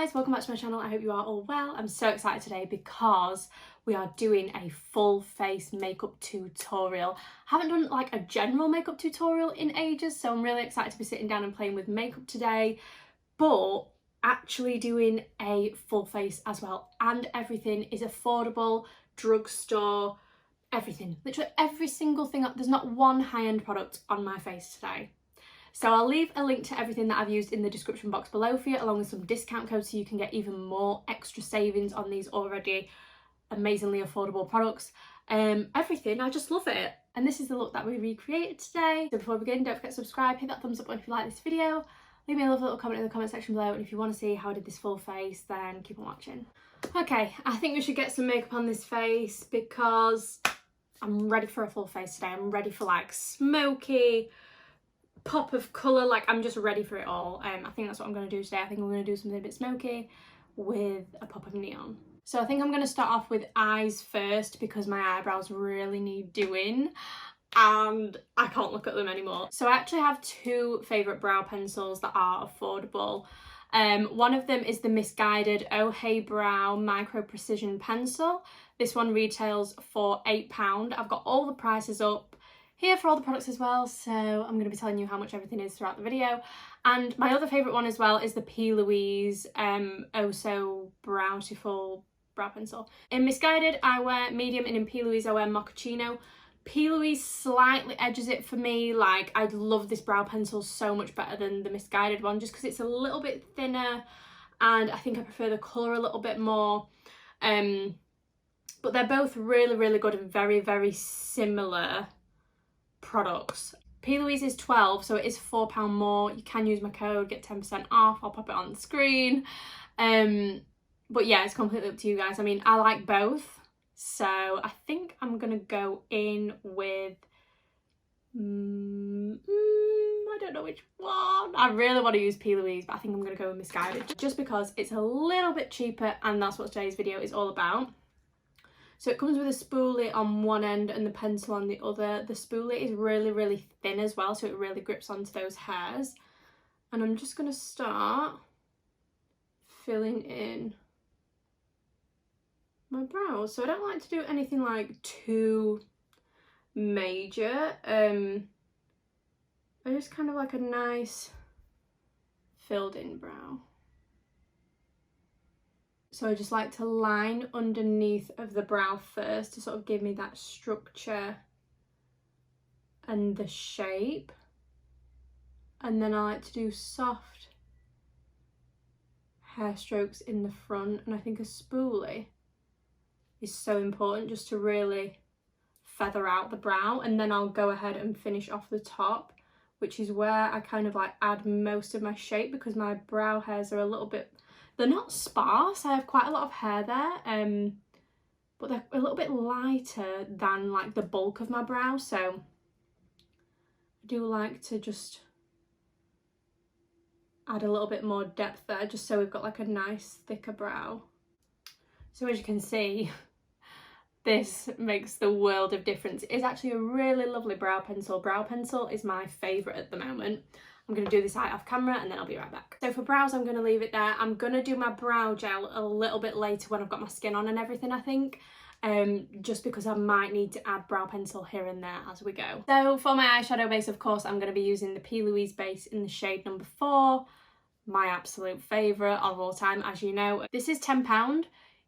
guys, welcome back to my channel. I hope you are all well. I'm so excited today because we are doing a full face makeup tutorial. I haven't done like a general makeup tutorial in ages, so I'm really excited to be sitting down and playing with makeup today, but actually doing a full face as well, and everything is affordable, drugstore, everything, literally every single thing. There's not one high-end product on my face today. So I'll leave a link to everything that I've used in the description box below for you, along with some discount codes so you can get even more extra savings on these already amazingly affordable products. Everything, I just love it. And this is the look that we recreated today. So before we begin, don't forget to subscribe, hit that thumbs up button if you like this video. Leave me a lovely little comment in the comment section below, and if you want to see how I did this full face, then keep on watching. Okay, I think we should get some makeup on this face because I'm ready for a full face today. I'm ready for like smoky, pop of colour, like I'm just ready for it all. I think that's what I'm going to do today. I think I'm going to do something a bit smoky with a pop of neon. So I think I'm going to start off with eyes first because my eyebrows really need doing and I can't look at them anymore. So I actually have two favourite brow pencils that are affordable. One of them is the Misguided Oh Hey Brow Micro Precision Pencil. This one retails for £8. I've got all the prices up here for all the products as well, so I'm going to be telling you how much everything is throughout the video. And my other favourite one as well is the Plouise Oh So Browtiful brow pencil. In Misguided I wear medium, and in Plouise I wear mochaccino. Plouise slightly edges it for me. Like, I love this brow pencil so much better than the Misguided one, just because it's a little bit thinner and I think I prefer the colour a little bit more. But they're both really good and very similar products. Plouise is 12, so it is £4 more. You can use my code, get 10% off. I'll pop it on the screen. But yeah, it's completely up to you guys. I mean, I like both, so I think I'm gonna go in with I don't know which one. I really want to use Plouise, but I think I'm gonna go with Misguided just because it's a little bit cheaper, and that's what today's video is all about. So it comes with a spoolie on one end and the pencil on the other. The spoolie is really thin as well, so it really grips onto those hairs. And I'm just going to start filling in my brows. So I don't like to do anything like too major. I just kind of like a nice filled in brow. So I just like to line underneath of the brow first to sort of give me that structure and the shape. And then I like to do soft hair strokes in the front. And I think a spoolie is so important just to really feather out the brow. And then I'll go ahead and finish off the top, which is where I kind of like add most of my shape, because my brow hairs are a little bit, they're not sparse, I have quite a lot of hair there, but they're a little bit lighter than like the bulk of my brow, so I do like to just add a little bit more depth there, just so we've got like a nice thicker brow. So as you can see, this makes the world of difference. It's actually a really lovely brow pencil. Brow pencil is my favourite at the moment. I'm going to do this eye off camera and then I'll be right back. So for brows, I'm going to leave it there. I'm going to do my brow gel a little bit later when I've got my skin on and everything, I think. Just because I might need to add brow pencil here and there as we go. So for my eyeshadow base, of course, I'm going to be using the Plouise base in the shade number 4. My absolute favourite of all time, as you know. This is £10.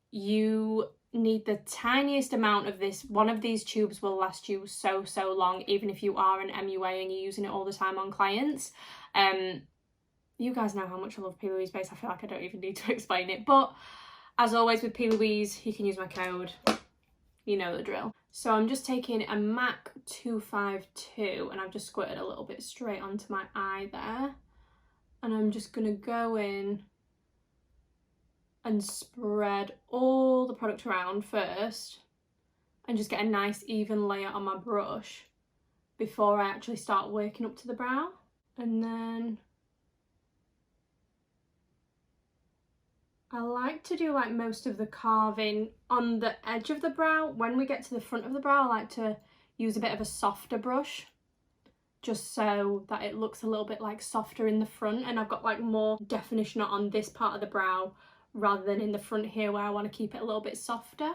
You need the tiniest amount of this. One of these tubes will last you so long, even if you are an MUA and you're using it all the time on clients. You guys know how much I love Plouise base. I feel like I don't even need to explain it, but as always with Plouise, you can use my code, you know the drill. So I'm just taking a MAC 252 and I've just squirted a little bit straight onto my eye there, and I'm just gonna go in and spread all the product around first and just get a nice even layer on my brush before I actually start working up to the brow. And then I like to do like most of the carving on the edge of the brow. When we get to the front of the brow, I like to use a bit of a softer brush just so that it looks a little bit like softer in the front, and I've got like more definition on this part of the brow rather than in the front here where I want to keep it a little bit softer.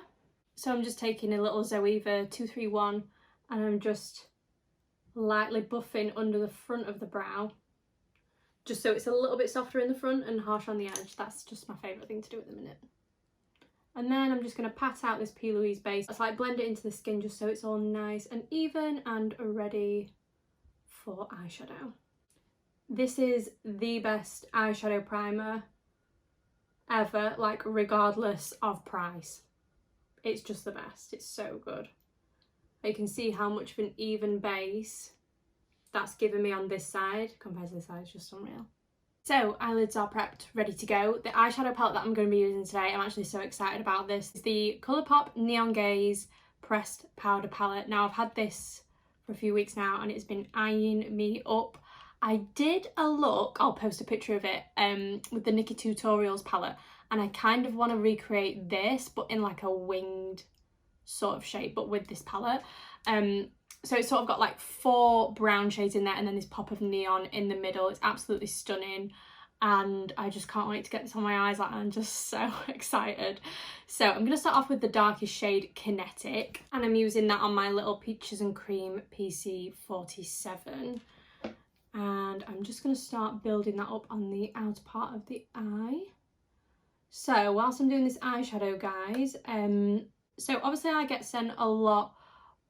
So I'm just taking a little Zoeva 231 and I'm just lightly buffing under the front of the brow, just so it's a little bit softer in the front and harsh on the edge. That's just my favourite thing to do at the minute. And then I'm just going to pat out this Plouise base. It's like blend it into the skin just so it's all nice and even and ready for eyeshadow. This is the best eyeshadow primer ever, like regardless of price. It's just the best. It's so good. You can see how much of an even base that's given me on this side compared to this side. It's just unreal. So eyelids are prepped, ready to go. The eyeshadow palette that I'm going to be using today, I'm actually so excited about this, is the Colourpop Neon Gaze Pressed Powder Palette. Now I've had this for a few weeks now and it's been eyeing me up. I did a look, I'll post a picture of it, with the Nikki Tutorials palette, and I kind of want to recreate this but in like a winged sort of shape, but with this palette. So it's sort of got like 4 brown shades in there and then this pop of neon in the middle. It's absolutely stunning and I just can't wait to get this on my eyes. Like, I'm just so excited. So I'm going to start off with the darkest shade Kinetic, and I'm using that on my little Peaches and Cream PC47. And I'm just going to start building that up on the outer part of the eye. So whilst I'm doing this eyeshadow, guys, so obviously I get sent a lot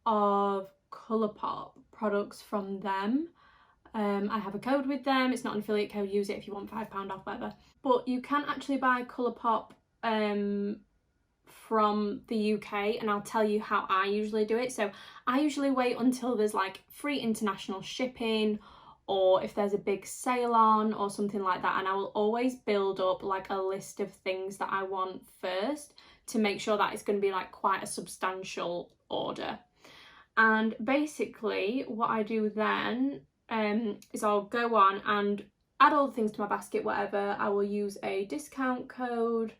of Colourpop products from them. I have a code with them. It's not an affiliate code. Use it if you want £5 off, whatever. But you can actually buy Colourpop from the UK, and I'll tell you how I usually do it. So I usually wait until there's like free international shipping, or if there's a big sale on or something like that, and I will always build up like a list of things that I want first to make sure that it's going to be like quite a substantial order. And basically what I do then is I'll go on and add all the things to my basket, whatever. I will use a discount code,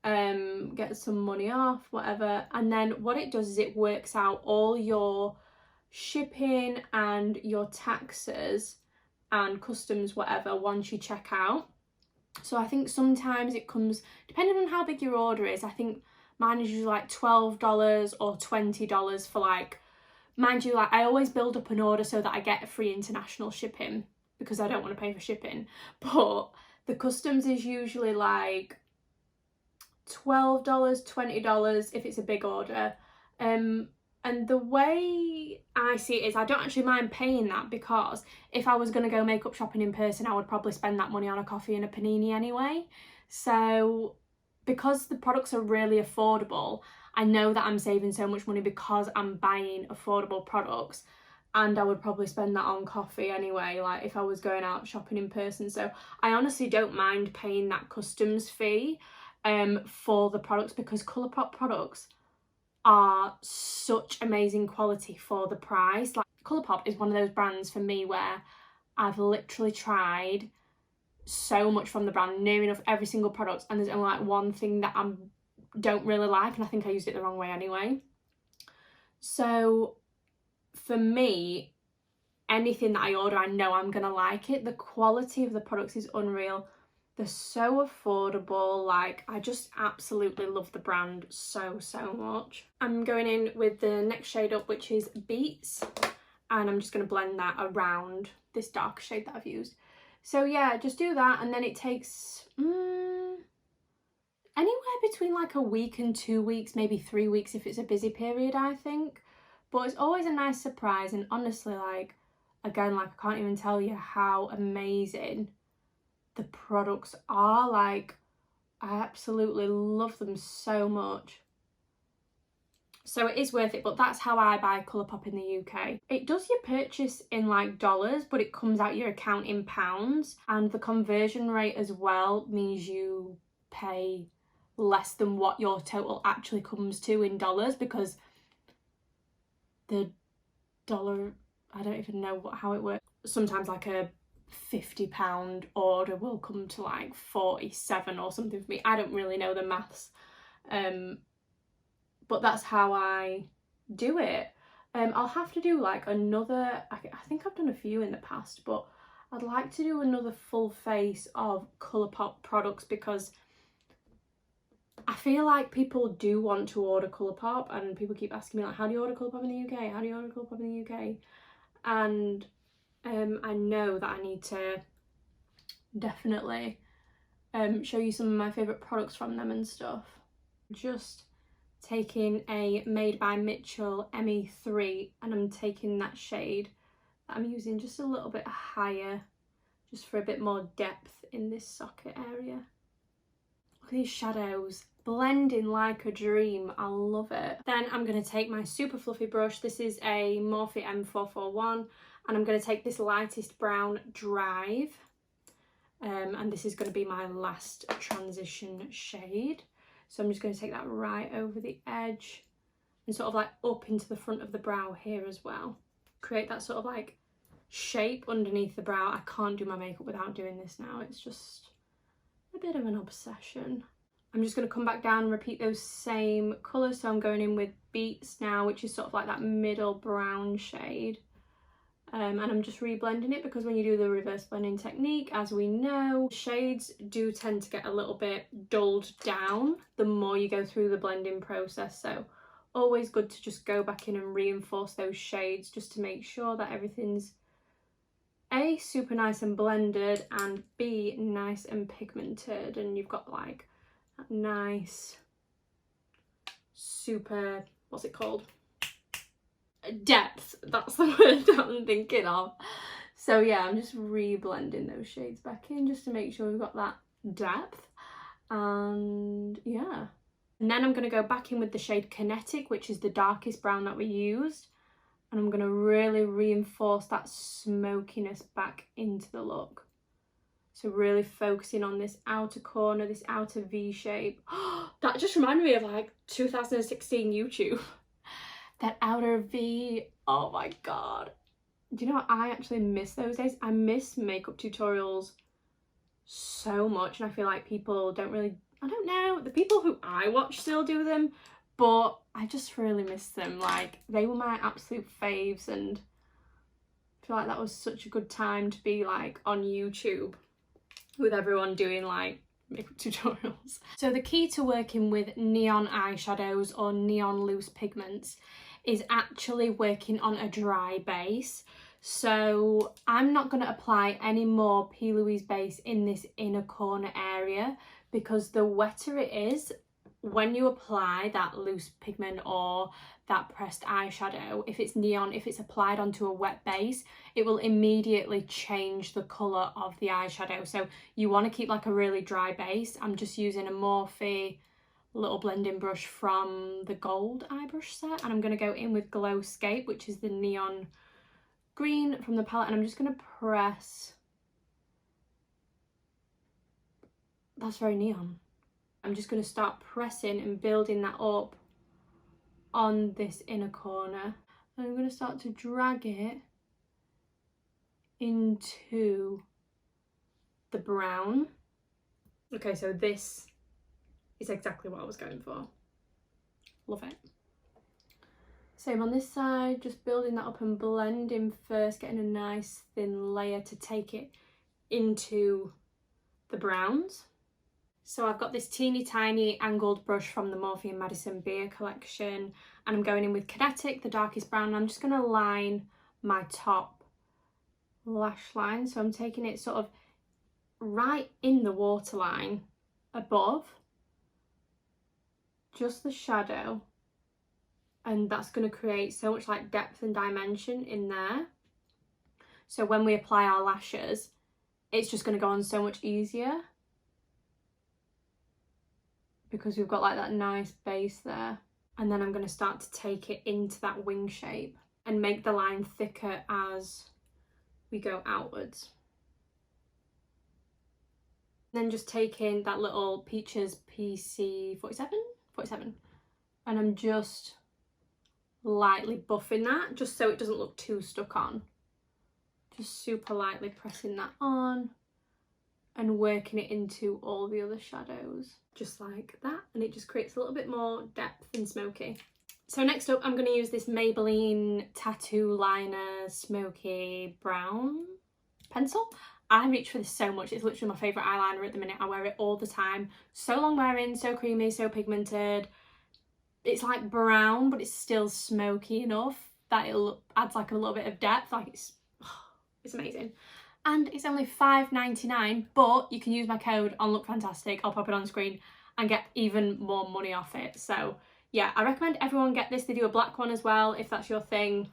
get some money off, whatever, and then what it does is it works out all your shipping and your taxes and customs, whatever, once you check out. So I think sometimes it comes, depending on how big your order is, I think mine is usually like $12 or $20 for like, mind you, like I always build up an order so that I get a free international shipping because I don't want to pay for shipping, but the customs is usually like $12, $20 if it's a big order. And the way I see it is I don't actually mind paying that, because if I was going to go makeup shopping in person, I would probably spend that money on a coffee and a panini anyway. So because the products are really affordable, I know that I'm saving so much money because I'm buying affordable products, and I would probably spend that on coffee anyway, like if I was going out shopping in person. So I honestly don't mind paying that customs fee for the products, because Colourpop products are such amazing quality for the price. Like Colourpop is one of those brands for me where I've literally tried so much from the brand, near enough every single product, and there's only like one thing that I don't really like, and I think I used it the wrong way anyway. So for me, anything that I order, I know I'm gonna like it. The quality of the products is unreal. They're so affordable. Like, I just absolutely love the brand so much. I'm going in with the next shade up, which is Beets, and I'm just going to blend that around this dark shade that I've used. So yeah, just do that, and then it takes anywhere between like a week and 2 weeks, maybe 3 weeks if it's a busy period, I think. But it's always a nice surprise, and honestly, like, again, like I can't even tell you how amazing the products are. Like, I absolutely love them so much. So it is worth it, but that's how I buy Colourpop in the UK. It does your purchase in like dollars, but it comes out your account in pounds, and the conversion rate as well means you pay less than what your total actually comes to in dollars, because the dollar, I don't even know how it works. Sometimes like a £50 order will come to like 47 or something for me. I don't really know the maths, but that's how I do it. I'll have to do like another, I think I've done a few in the past, but I'd like to do another full face of Colourpop products because I feel like people do want to order Colourpop, and people keep asking me like, how do you order Colourpop in the UK? How do you order Colourpop in the UK? And I know that I need to definitely show you some of my favourite products from them and stuff. Just taking a Made by Mitchell ME3, and I'm taking that shade that I'm using just a little bit higher, just for a bit more depth in this socket area. Look at these shadows, blending like a dream. I love it. Then I'm going to take my super fluffy brush. This is a Morphe M441, and I'm going to take this lightest brown Drive, and this is going to be my last transition shade. So I'm just going to take that right over the edge and sort of like up into the front of the brow here as well. Create that sort of like shape underneath the brow. I can't do my makeup without doing this now. It's just a bit of an obsession. I'm just going to come back down and repeat those same colours. So I'm going in with Beets now, which is sort of like that middle brown shade. And I'm just reblending it because when you do the reverse blending technique, as we know, shades do tend to get a little bit dulled down the more you go through the blending process. So always good to just go back in and reinforce those shades just to make sure that everything's A, super nice and blended, and B, nice and pigmented. And you've got like that nice, super, what's it called? Depth, that's the word I'm thinking of. So yeah, I'm just re-blending those shades back in just to make sure we've got that depth. And yeah, and then I'm going to go back in with the shade Kinetic, which is the darkest brown that we used, and I'm going to really reinforce that smokiness back into the look. So really focusing on this outer corner, this outer V shape. That just reminded me of like 2016 YouTube. That outer V, oh my god. Do you know what? I actually miss those days. I miss makeup tutorials so much, and I feel like people don't really, I don't know, the people who I watch still do them, but I just really miss them. Like, they were my absolute faves, and I feel like that was such a good time to be like on YouTube with everyone doing like makeup tutorials. So the key to working with neon eyeshadows or neon loose pigments is actually working on a dry base. So I'm not going to apply any more Plouise base in this inner corner area, because the wetter it is, when you apply that loose pigment or that pressed eyeshadow, if it's neon, if it's applied onto a wet base, it will immediately change the colour of the eyeshadow. So you want to keep like a really dry base. I'm just using a Morphe little blending brush from the gold eye brush set, and I'm going to go in with Glowscape, which is the neon green from the palette, and I'm just going to press. That's very neon. I'm just going to start pressing and building that up on this inner corner, and I'm going to start to drag it into the brown. Okay, so this is exactly what I was going for. Love it. Same on this side, just building that up and blending first, getting a nice thin layer to take it into the browns. So I've got this teeny tiny angled brush from the Morphe and Madison Beer collection, and I'm going in with Kinetic, the darkest brown, and I'm just going to line my top lash line. So I'm taking it sort of right in the waterline above just the shadow, and that's going to create so much like depth and dimension in there. So when we apply our lashes, it's just going to go on so much easier because we've got like that nice base there. And then I'm going to start to take it into that wing shape and make the line thicker as we go outwards. Then just taking that little Peaches PC 47, and I'm just lightly buffing that just so it doesn't look too stuck on. Just super lightly pressing that on and working it into all the other shadows just like that, and it just creates a little bit more depth and smoky. So next up, I'm going to use this Maybelline Tattoo Liner Smoky Brown pencil. I reach for this so much. It's literally my favourite eyeliner at the minute. I wear it all the time. So long wearing, so creamy, so pigmented. It's like brown, but it's still smoky enough that it adds like a little bit of depth. Like it's amazing. And it's only £5.99, but you can use my code on Look Fantastic. I'll pop it on screen and get even more money off it. So yeah, I recommend everyone get this. They do a black one as well, if that's your thing.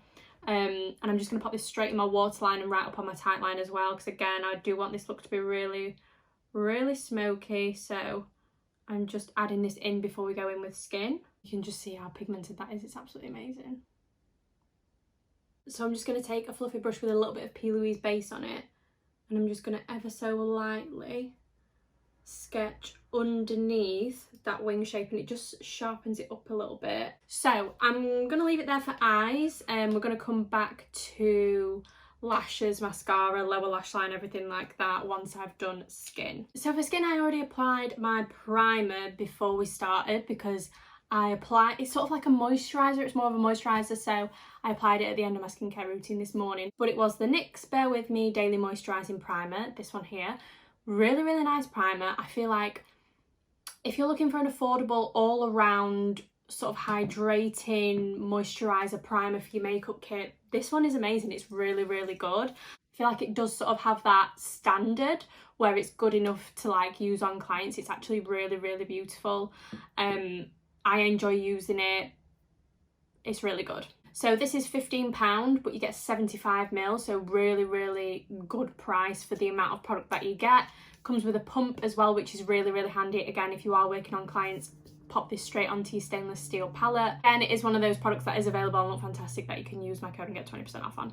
And I'm just going to pop this straight in my waterline and right up on my tight line as well, because again, I do want this look to be really, really smoky. So I'm just adding this in before we go in with skin. You can just see how pigmented that is. It's absolutely amazing. So I'm just going to take a fluffy brush with a little bit of Plouise base on it, and I'm just going to ever so lightly sketch underneath that wing shape, and it just sharpens it up a little bit. So I'm going to leave it there for eyes, and we're going to come back to lashes, mascara, lower lash line, everything like that once I've done skin. So for skin, I already applied my primer before we started, because it's sort of like a moisturiser. It's more of a moisturiser, so I applied it at the end of my skincare routine this morning. But it was the NYX Bear With Me Daily Moisturising Primer, this one here. Really, really nice primer. I feel like if you're looking for an affordable all-around sort of hydrating moisturiser primer for your makeup kit, this one is amazing. It's really, really good. I feel like it does sort of have that standard where it's good enough to like use on clients. It's actually really, really beautiful. I enjoy using it. It's really good. So this is £15, but you get 75ml, so really, really good price for the amount of product that you get. Comes with a pump as well, which is really, really handy. Again, if you are working on clients, pop this straight onto your stainless steel palette. And it is one of those products that is available on Look Fantastic that you can use my code and get 20% off on.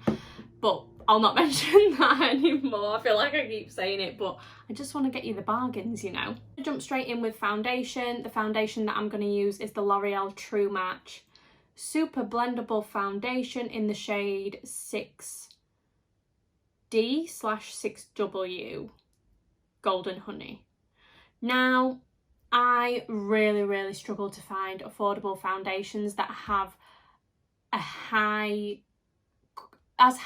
But I'll not mention that anymore. I feel like I keep saying it, but I just want to get you the bargains, you know. Jump straight in with foundation. The foundation that I'm going to use is the L'Oreal True Match Super Blendable Foundation in the shade 6D/6W Golden Honey. Now, I really, really struggle to find affordable foundations that have a as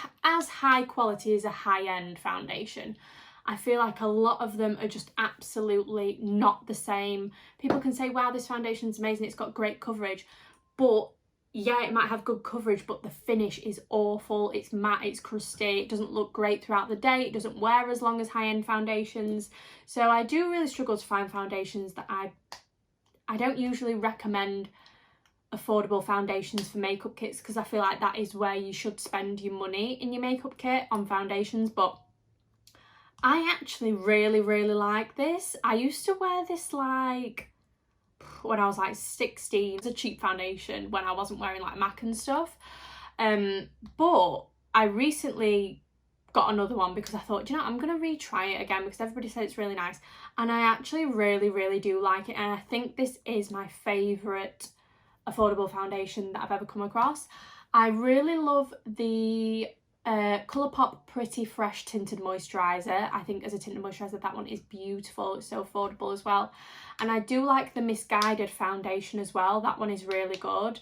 high quality as a high-end foundation. I feel like a lot of them are just absolutely not the same. People can say, wow, this foundation's amazing, it's got great coverage, but yeah, it might have good coverage, but the finish is awful. It's matte, it's crusty, it doesn't look great throughout the day, it doesn't wear as long as high-end foundations. So I do really struggle to find foundations that I don't usually recommend affordable foundations for makeup kits, because I feel like that is where you should spend your money in your makeup kit, on foundations. But I actually really, really like this. I used to wear this like when I was like 16. It's a cheap foundation when I wasn't wearing like MAC and stuff, but I recently got another one because I thought, you know, I'm gonna retry it again because everybody said it's really nice, and I actually really, really do like it. And I think this is my favourite affordable foundation that I've ever come across. I really love the Colourpop Pretty Fresh Tinted Moisturiser. I think as a tinted moisturiser, that one is beautiful. It's so affordable as well. And I do like the Misguided foundation as well. That one is really good.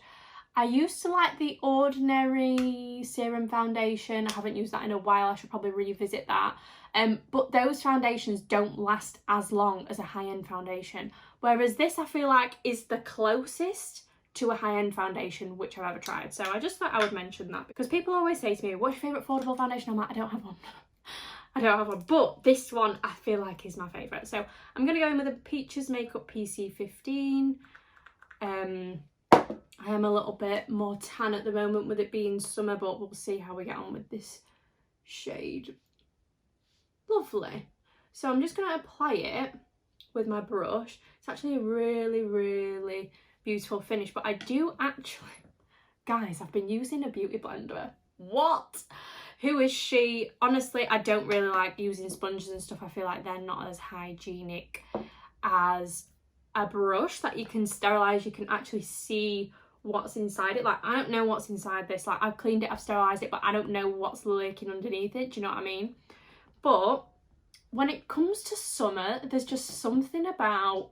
I used to like the Ordinary Serum Foundation. I haven't used that in a while. I should probably revisit that. But those foundations don't last as long as a high-end foundation. Whereas this, I feel like, is the closest to a high-end foundation which I've ever tried. So I just thought I would mention that, because people always say to me, what's your favourite affordable foundation? I'm like, I don't have one. I don't have one, but this one I feel like is my favourite. So I'm going to go in with a Peaches Makeup PC15. I am a little bit more tan at the moment with it being summer, but we'll see how we get on with this shade. Lovely. So I'm just going to apply it with my brush. It's actually a really, really beautiful finish, but I do actually, guys, I've been using a beauty blender. What? Who is she? Honestly, I don't really like using sponges and stuff. I feel like they're not as hygienic as a brush that you can sterilize. You can actually see what's inside it. Like, I don't know what's inside this. Like, I've cleaned it, I've sterilized it, but I don't know what's lurking underneath it. Do you know what I mean? But when it comes to summer, there's just something about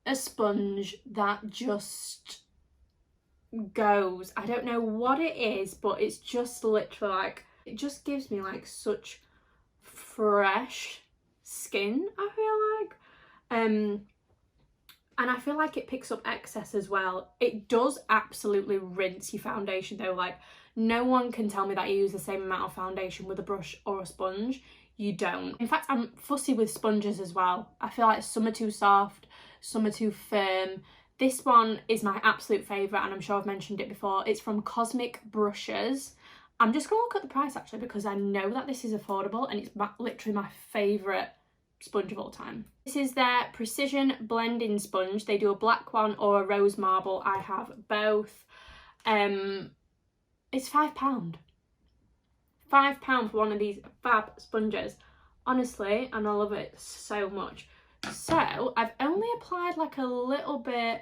a sponge that just goes. I don't know what it is, but it's just literally like, it just gives me like such fresh skin, I feel like. And I feel like it picks up excess as well. It does absolutely rinse your foundation though. Like, no one can tell me that you use the same amount of foundation with a brush or a sponge. You don't. In fact, I'm fussy with sponges as well. I feel like some are too soft, some are too firm. This one is my absolute favourite, and I'm sure I've mentioned it before. It's from Cosmic Brushes. I'm just going to look at the price actually, because I know that this is affordable, and it's literally my favourite sponge of all time. This is their Precision Blending Sponge. They do a black one or a rose marble. I have both. It's £5. £5 for one of these fab sponges. Honestly, and I love it so much. So I've only applied like a little bit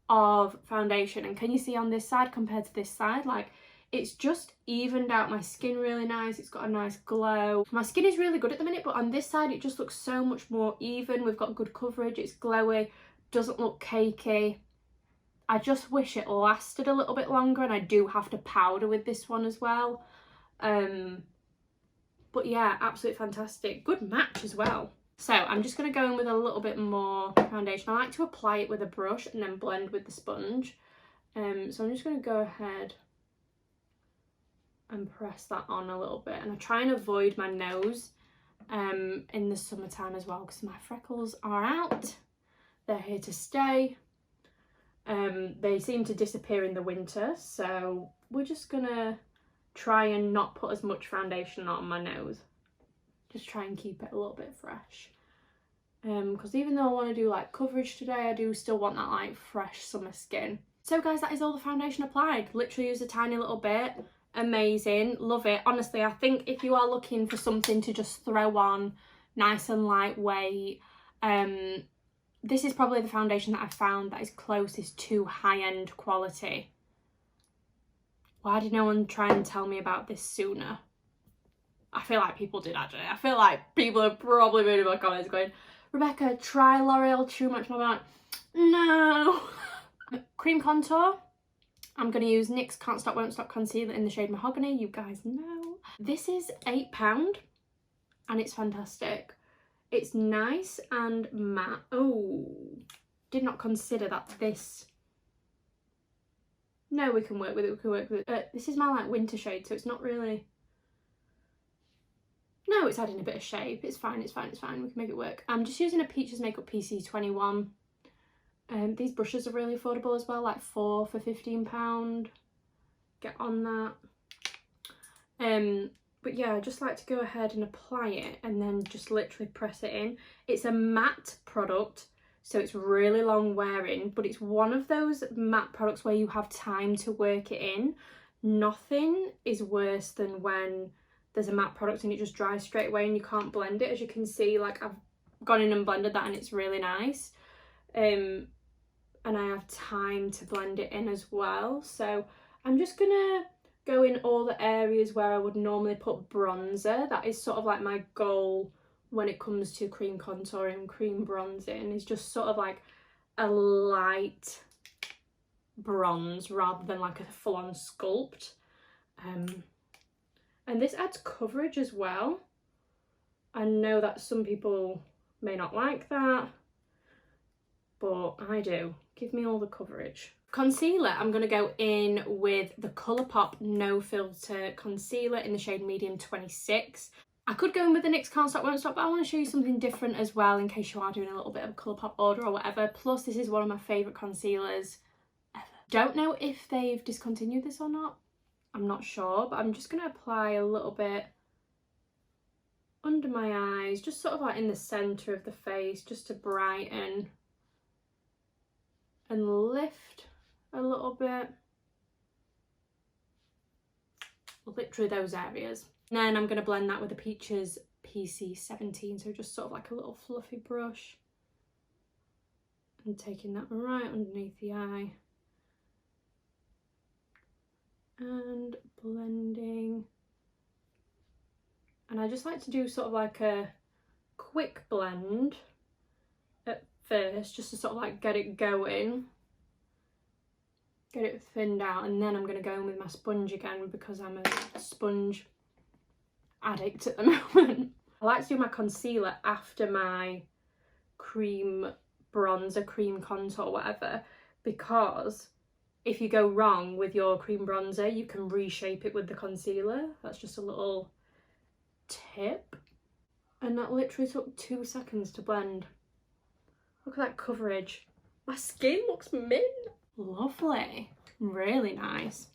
of foundation, and can you see on this side compared to this side, like, it's just evened out my skin really nice. It's got a nice glow. My skin is really good at the minute, but on this side it just looks so much more even. We've got good coverage, it's glowy, doesn't look cakey. I just wish it lasted a little bit longer, and I do have to powder with this one as well. But yeah, absolutely fantastic. Good match as well. So I'm just going to go in with a little bit more foundation. I like to apply it with a brush and then blend with the sponge. So I'm just going to go ahead and press that on a little bit, and I try and avoid my nose in the summertime as well, because my freckles are out. They're here to stay. They seem to disappear in the winter, so we're just gonna try and not put as much foundation on my nose. Just try and keep it a little bit fresh, because even though I want to do like coverage today, I do still want that like fresh summer skin. So guys, that is all the foundation applied. Literally used a tiny little bit. Amazing, love it. Honestly, I think if you are looking for something to just throw on nice and lightweight, this is probably the foundation that I found that is closest to high-end quality. Why did no one try and tell me about this sooner? I feel like people did actually. I feel like people have probably made in my comments going, Rebecca, try L'Oreal Too Much. I'm like, no. Cream contour. I'm going to use NYX Can't Stop Won't Stop Concealer in the shade Mahogany. You guys know. This is £8 and it's fantastic. It's nice and matte. Oh, did not consider that this... No, we can work with it, we can work with it. This is my like winter shade, so it's not really... No, it's adding a bit of shape. It's fine, it's fine, it's fine. We can make it work. I'm just using a Peaches Makeup PC21. These brushes are really affordable as well, like 4 for £15. Get on that. But yeah, I just like to go ahead and apply it and then just literally press it in. It's a matte product, so it's really long wearing, but it's one of those matte products where you have time to work it in. Nothing is worse than when there's a matte product and it just dries straight away and you can't blend it. As you can see, like, I've gone in and blended that and it's really nice. And I have time to blend it in as well. So I'm just gonna go in all the areas where I would normally put bronzer. That is sort of like my goal when it comes to cream contouring, cream bronzing, is just sort of like a light bronze rather than like a full-on sculpt. And this adds coverage as well. I know that some people may not like that, but I do. Give me all the coverage. Concealer, I'm going to go in with the Colourpop No Filter Concealer in the shade Medium 26. I could go in with the NYX Can't Stop Won't Stop, but I want to show you something different as well in case you are doing a little bit of a Colourpop order or whatever. Plus, this is one of my favourite concealers ever. Don't know if they've discontinued this or not. I'm not sure, but I'm just going to apply a little bit under my eyes, just sort of like in the centre of the face, just to brighten and lift a little bit. Literally those areas. And then I'm going to blend that with the Peaches PC17, so just sort of like a little fluffy brush. And taking that right underneath the eye. And blending. And I just like to do sort of like a quick blend at first, just to sort of like get it going. get it thinned out, and then I'm going to go in with my sponge again because I'm a sponge addict at the moment. I like to do my concealer after my cream bronzer, cream contour, whatever, because if you go wrong with your cream bronzer, you can reshape it with the concealer. That's just a little tip. And that literally took 2 seconds to blend. Look at that coverage. My skin looks mint. Lovely. Really nice.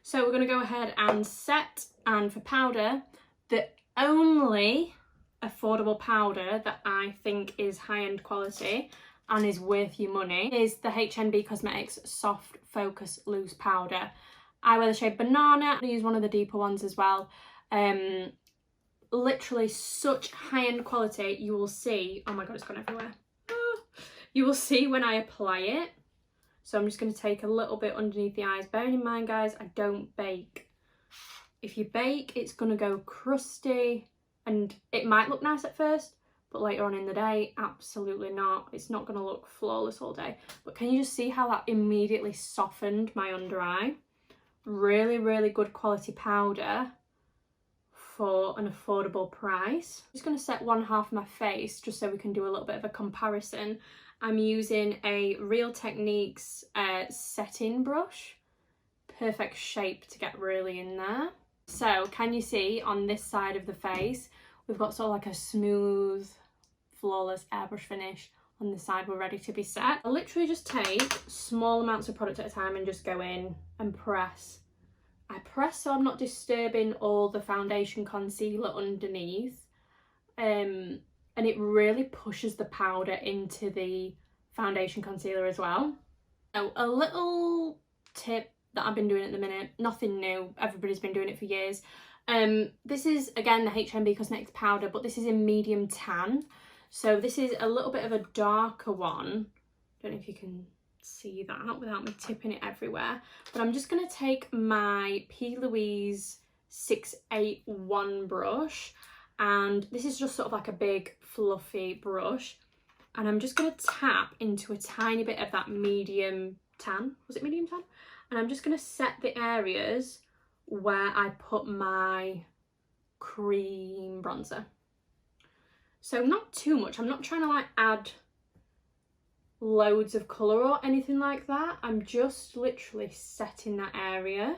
So we're going to go ahead and set, and for powder, the only affordable powder that I think is high-end quality and is worth your money is the HNB Cosmetics Soft Focus Loose Powder. I wear the shade Banana. I use one of the deeper ones as well. Literally such high-end quality. You will see, oh my god, it's gone everywhere. You will see when I apply it. So I'm just going to take a little bit underneath the eyes. Bearing in mind, guys, I don't bake. If you bake, it's going to go crusty, and it might look nice at first, but later on in the day, absolutely not. It's not going to look flawless all day. But can you just see how that immediately softened my under eye? Really, really good quality powder for an affordable price. I'm just going to set one half of my face just so we can do a little bit of a comparison. I'm using a Real Techniques setting brush. Perfect shape to get really in there. So can you see on this side of the face, we've got sort of like a smooth, flawless airbrush finish. On this side, we're ready to be set. I literally just take small amounts of product at a time and just go in and press. I press so I'm not disturbing all the foundation concealer underneath. And it really pushes the powder into the foundation concealer as well. So a little tip that I've been doing at the minute, nothing new, everybody's been doing it for years. This is, again, the HNB Cosmetics powder, but this is in medium tan. So this is a little bit of a darker one. Don't know if you can see that without me tipping it everywhere. But I'm just going to take my Plouise 681 brush, and this is just sort of like a big fluffy brush, and I'm just going to tap into a tiny bit of that medium tan. Was it medium tan? And I'm just going to set the areas where I put my cream bronzer. So not too much. I'm not trying to like add loads of colour or anything like that. I'm just literally setting that area,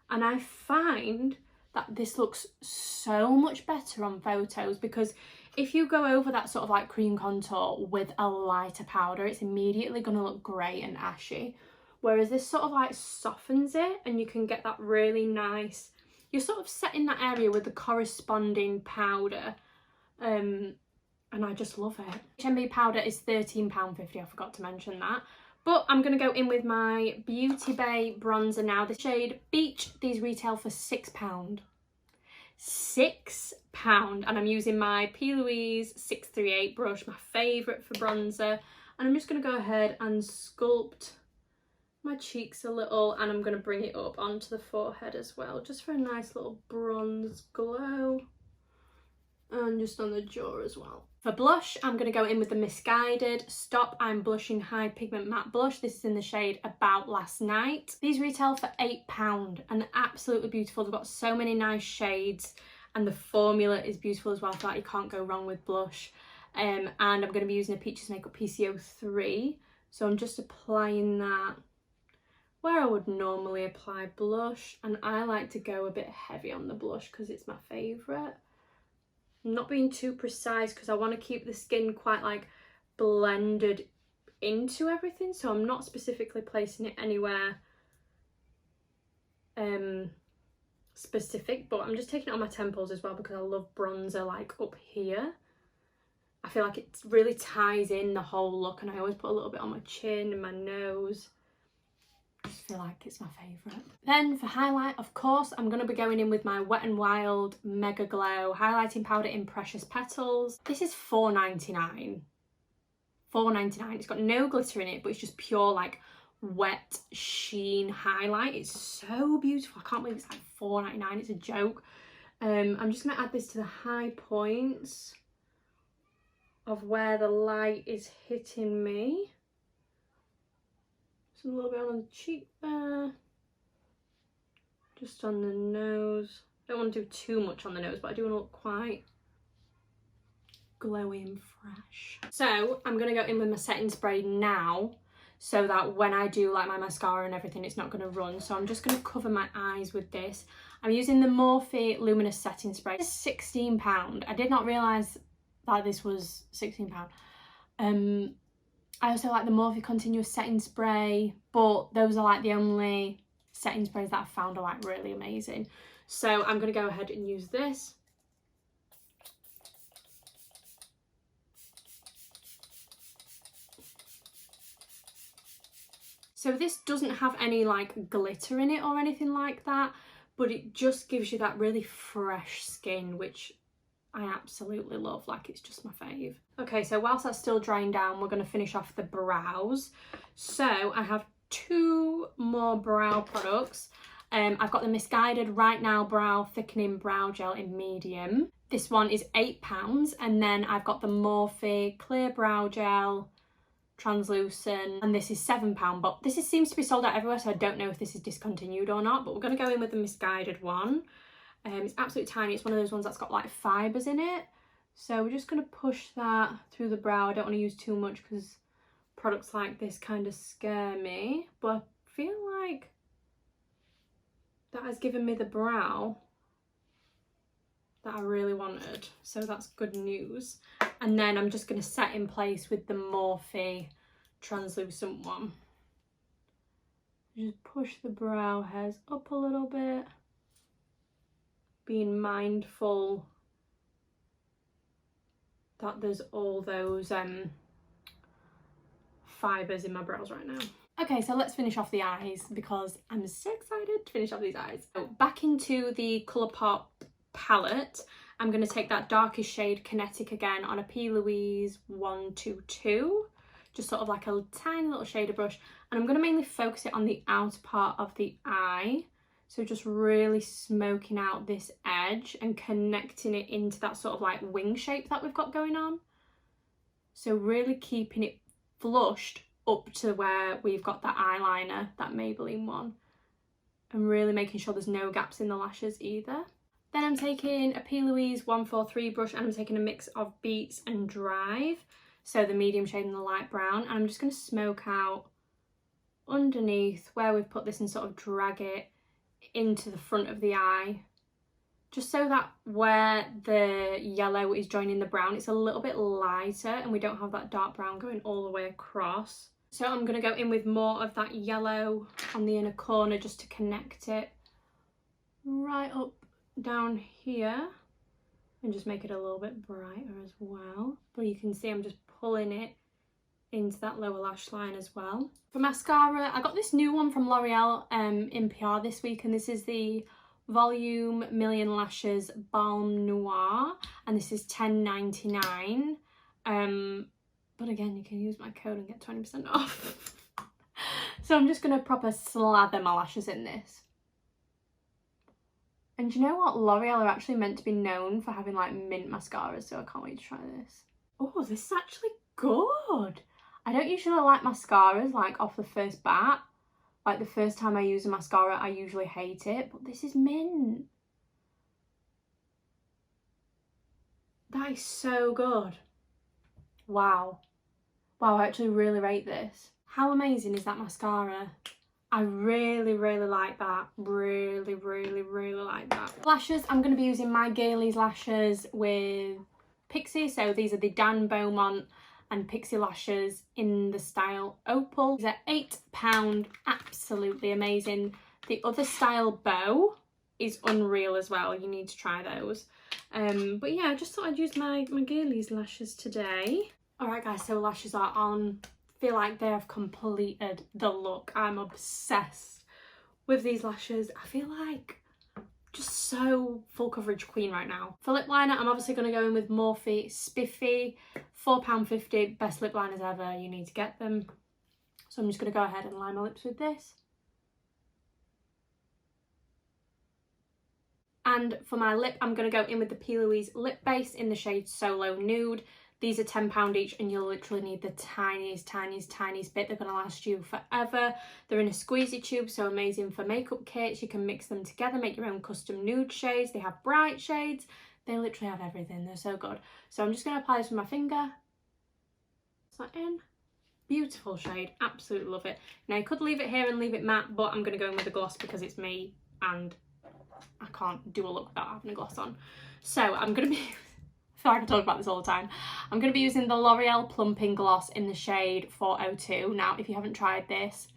and I find that this looks so much better on photos, because if you go over that sort of like cream contour with a lighter powder, it's immediately going to look grey and ashy, whereas this sort of like softens it, and you can get that really nice, you're sort of setting that area with the corresponding powder, and I just love it. HNB powder is £13.50, I forgot to mention that. But I'm going to go in with my Beauty Bae bronzer now. The shade Beach. These retail for £6. £6. And I'm using my Plouise 638 brush, my favourite for bronzer. And I'm just going to go ahead and sculpt my cheeks a little, and I'm going to bring it up onto the forehead as well, just for a nice little bronze glow. And just on the jaw as well. For blush, I'm going to go in with the Misguided Stop I'm Blushing High Pigment Matte Blush. This is in the shade About Last Night. These retail for £8 and they're absolutely beautiful. They've got so many nice shades, and the formula is beautiful as well. I feel like you can't go wrong with blush. And I'm going to be using a Peaches Makeup PCO3. So I'm just applying that where I would normally apply blush. And I like to go a bit heavy on the blush because it's my favourite. I'm not being too precise because I want to keep the skin quite like blended into everything, so I'm not specifically placing it anywhere specific, but I'm just taking it on my temples as well because I love bronzer like up here. I feel like it really ties in the whole look, and I always put a little bit on my chin and my nose. I just feel like it's my favourite. Then for highlight, of course, I'm going to be going in with my Wet n Wild Mega Glow highlighting powder in Precious Petals. This is £4.99. £4.99. It's got no glitter in it, but it's just pure like wet sheen highlight. It's so beautiful. I can't believe it's like £4.99. It's a joke. I'm just going to add this to the high points of where the light is hitting me. Just a little bit on the cheek there. Just on the nose. Don't want to do too much on the nose, but I do want to look quite glowy and fresh. So I'm going to go in with my setting spray now, so that when I do like my mascara and everything, it's not going to run. So I'm just going to cover my eyes with this. I'm using the Morphe Luminous setting spray. It's £16. I did not realise that this was £16. I also like the Morphe Continuous Setting Spray, but those are like the only setting sprays that I've found are like really amazing. So I'm going to go ahead and use this. So this doesn't have any like glitter in it or anything like that, but it just gives you that really fresh skin, which I absolutely love. Like, it's just my fave. Okay, so whilst that's still drying down, we're going to finish off the brows. So I have 2 more brow products. I've got the Misguided Right Now Brow Thickening Brow Gel in medium. This one is £8, and then I've got the Morphe Clear Brow Gel Translucent, and this is £7, but this seems to be sold out everywhere, so I don't know if this is discontinued or not, but we're going to go in with the Misguided one. It's absolutely tiny. It's one of those ones that's got like fibres in it, so we're just going to push that through the brow. I don't want to use too much because products like this kind of scare me, but I feel like that has given me the brow that I really wanted, so that's good news. And then I'm just going to set in place with the Morphe translucent one. Just push the brow hairs up a little bit, being mindful that there's all those fibres in my brows right now. Okay, so let's finish off the eyes because I'm so excited to finish off these eyes. So back into the Colourpop palette, I'm going to take that darkest shade Kinetic again on a Plouise 122, just sort of like a tiny little shader brush, and I'm going to mainly focus it on the outer part of the eye, so just really smoking out this edge and connecting it into that sort of like wing shape that we've got going on. So really keeping it flushed up to where we've got that eyeliner, that Maybelline one, and really making sure there's no gaps in the lashes either. Then I'm taking a Plouise 143 brush, and I'm taking a mix of Beats and Drive, so the medium shade and the light brown, and I'm just going to smoke out underneath where we've put this and sort of drag it into the front of the eye, just so that where the yellow is joining the brown, it's a little bit lighter and we don't have that dark brown going all the way across. So I'm going to go in with more of that yellow on the inner corner just to connect it right up down here and just make it a little bit brighter as well. But you can see I'm just pulling it into that lower lash line as well. For mascara, I got this new one from L'Oreal in PR this week, and this is the Volume Million Lashes Balm Noir, and this is $10.99. But again, you can use my code and get 20% off. So I'm just going to proper slather my lashes in this. And you know what? L'Oreal are actually meant to be known for having like mint mascaras, so I can't wait to try this. Oh, this is actually good. I don't usually like mascaras like off the first bat. Like the first time I use a mascara, I usually hate it, but this is mint. That is so good. Wow. Wow, I actually really rate this. How amazing is that mascara? I really, really like that. Really, really, really like that. Lashes, I'm going to be using my Girlies lashes with Pixie. So these are the Dan Beaumont and Pixie lashes in the style Opal. These are £8, absolutely amazing. The other style Bow is unreal as well. You need to try those. But yeah, I just thought I'd use my Girlies lashes today. Alright guys, so lashes are on. Feel like they have completed the look. I'm obsessed with these lashes. I feel like just so full coverage queen right now. For lip liner, I'm obviously going to go in with Morphe Spiffy, £4.50, best lip liners ever. You need to get them. So I'm just going to go ahead and line my lips with this. And for my lip, I'm going to go in with the Plouise Lip Base in the shade Solo Nude. These are £10 each and you'll literally need the tiniest bit. They're going to last you forever. They're in a squeezy tube, so amazing for makeup kits. You can mix them together, make your own custom nude shades. They have bright shades. They literally have everything. They're so good. So I'm just going to apply this with my finger. It's that in. Beautiful shade. Absolutely love it. Now you could leave it here and leave it matte, but I'm going to go in with a gloss because it's me and I can't do a look without having a gloss on. So I'm going to be... I feel like I talk about this all the time. I'm going to be using the L'Oreal Plumping Gloss in the shade 402. Now, if you haven't tried this,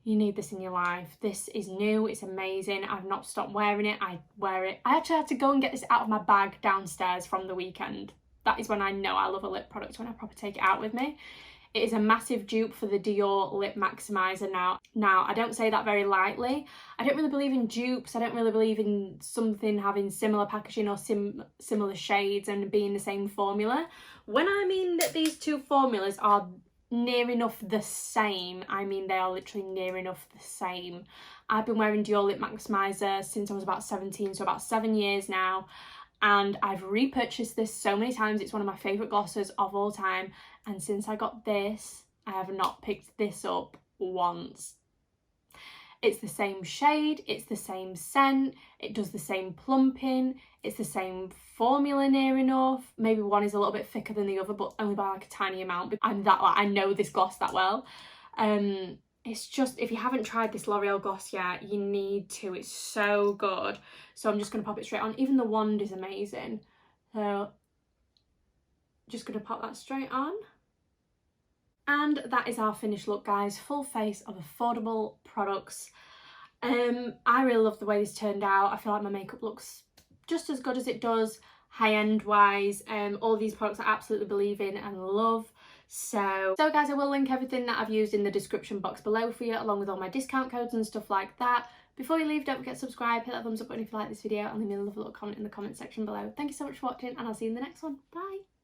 you need this in your life. This is new. It's amazing. I've not stopped wearing it. I wear it. I actually had to go and get this out of my bag downstairs from the weekend. That is when I know I love a lip product, when I probably take it out with me. It is a massive dupe for the Dior Lip Maximizer now. Now, I don't say that very lightly. I don't really believe in dupes. I don't really believe in something having similar packaging or similar shades and being the same formula. When I mean that these two formulas are near enough the same, I mean they are literally near enough the same. I've been wearing Dior Lip Maximizer since I was about 17, so about 7 years now. And I've repurchased this so many times. It's one of my favourite glosses of all time. And since I got this, I have not picked this up once. It's the same shade, it's the same scent, it does the same plumping, it's the same formula near enough. Maybe one is a little bit thicker than the other, but only by like a tiny amount. I'm that, like, I know this gloss that well. It's just, if you haven't tried this L'Oreal gloss yet, you need to. It's so good. So I'm just going to pop it straight on. Even the wand is amazing. So just going to pop that straight on. And that is our finished look, guys. Full face of affordable products. I really love the way this turned out. I feel like my makeup looks just as good as it does high-end wise. All these products I absolutely believe in and love. So guys, I will link everything that I've used in the description box below for you, along with all my discount codes and stuff like that. Before you leave, don't forget to subscribe, hit that thumbs up button if you like this video, and leave me a lovely little comment in the comment section below. Thank you so much for watching, and I'll see you in the next one. Bye!